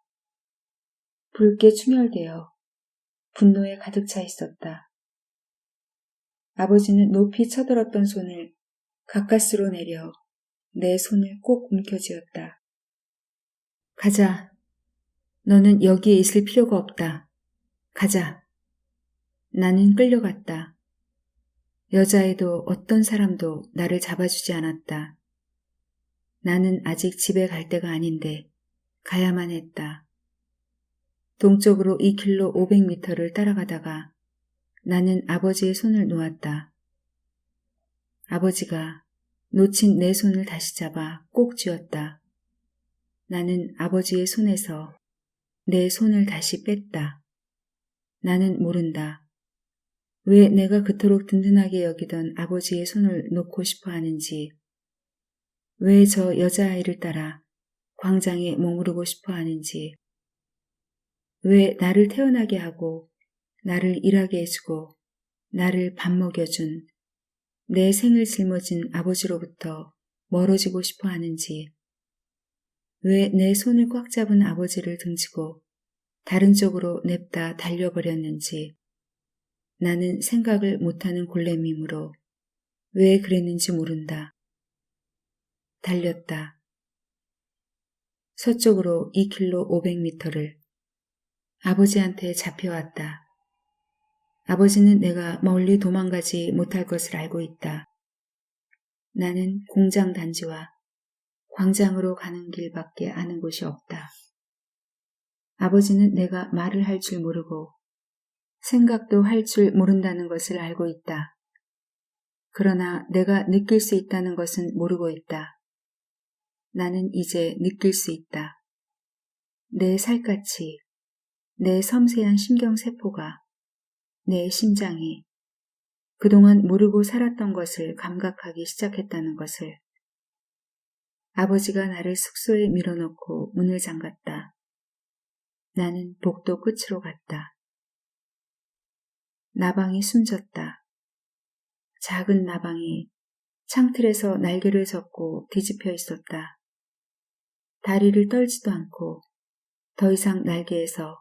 붉게 충혈되어 분노에 가득 차 있었다. 아버지는 높이 쳐들었던 손을 가까스로 내려 내 손을 꼭 움켜쥐었다. 가자. 너는 여기에 있을 필요가 없다. 가자. 나는 끌려갔다. 여자애도 어떤 사람도 나를 잡아주지 않았다. 나는 아직 집에 갈 때가 아닌데 가야만 했다. 동쪽으로 2km 500m를 따라가다가 나는 아버지의 손을 놓았다. 아버지가 놓친 내 손을 다시 잡아 꼭 쥐었다. 나는 아버지의 손에서 내 손을 다시 뺐다. 나는 모른다. 왜 내가 그토록 든든하게 여기던 아버지의 손을 놓고 싶어 하는지, 왜 저 여자아이를 따라 광장에 머무르고 싶어 하는지, 왜 나를 태어나게 하고 나를 일하게 해주고 나를 밥 먹여준 내 생을 짊어진 아버지로부터 멀어지고 싶어 하는지, 왜 내 손을 꽉 잡은 아버지를 등지고 다른 쪽으로 냅다 달려버렸는지, 나는 생각을 못하는 골렘이므로 왜 그랬는지 모른다. 달렸다. 서쪽으로 2km 500m를 아버지한테 잡혀왔다. 아버지는 내가 멀리 도망가지 못할 것을 알고 있다. 나는 공장 단지와 광장으로 가는 길밖에 아는 곳이 없다. 아버지는 내가 말을 할 줄 모르고 생각도 할 줄 모른다는 것을 알고 있다. 그러나 내가 느낄 수 있다는 것은 모르고 있다. 나는 이제 느낄 수 있다. 내 살갗이, 내 섬세한 신경세포가, 내 심장이 그동안 모르고 살았던 것을 감각하기 시작했다는 것을. 아버지가 나를 숙소에 밀어넣고 문을 잠갔다. 나는 복도 끝으로 갔다. 나방이 숨졌다. 작은 나방이 창틀에서 날개를 젓고 뒤집혀 있었다. 다리를 떨지도 않고 더 이상 날개에서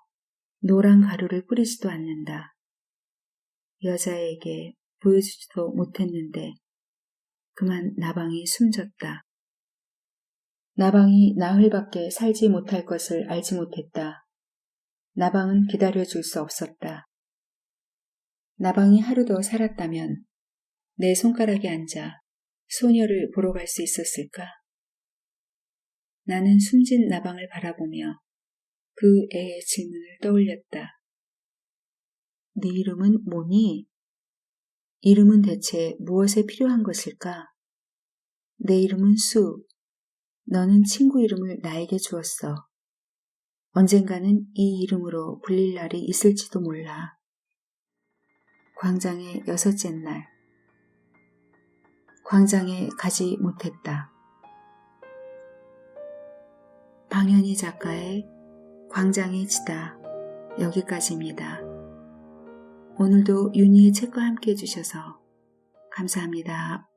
노란 가루를 뿌리지도 않는다. 여자에게 보여주지도 못했는데 그만 나방이 숨졌다. 나방이 나흘밖에 살지 못할 것을 알지 못했다. 나방은 기다려줄 수 없었다. 나방이 하루 더 살았다면 내 손가락에 앉아 소녀를 보러 갈 수 있었을까? 나는 숨진 나방을 바라보며 그 애의 질문을 떠올렸다. 네 이름은 뭐니? 이름은 대체 무엇에 필요한 것일까? 내 이름은 수. 너는 친구 이름을 나에게 주었어. 언젠가는 이 이름으로 불릴 날이 있을지도 몰라. 광장의 6째 날. 광장에 가지 못했다. 방현희 작가의 광장의 지다, 여기까지입니다. 오늘도 윤희의 책과 함께 해주셔서 감사합니다.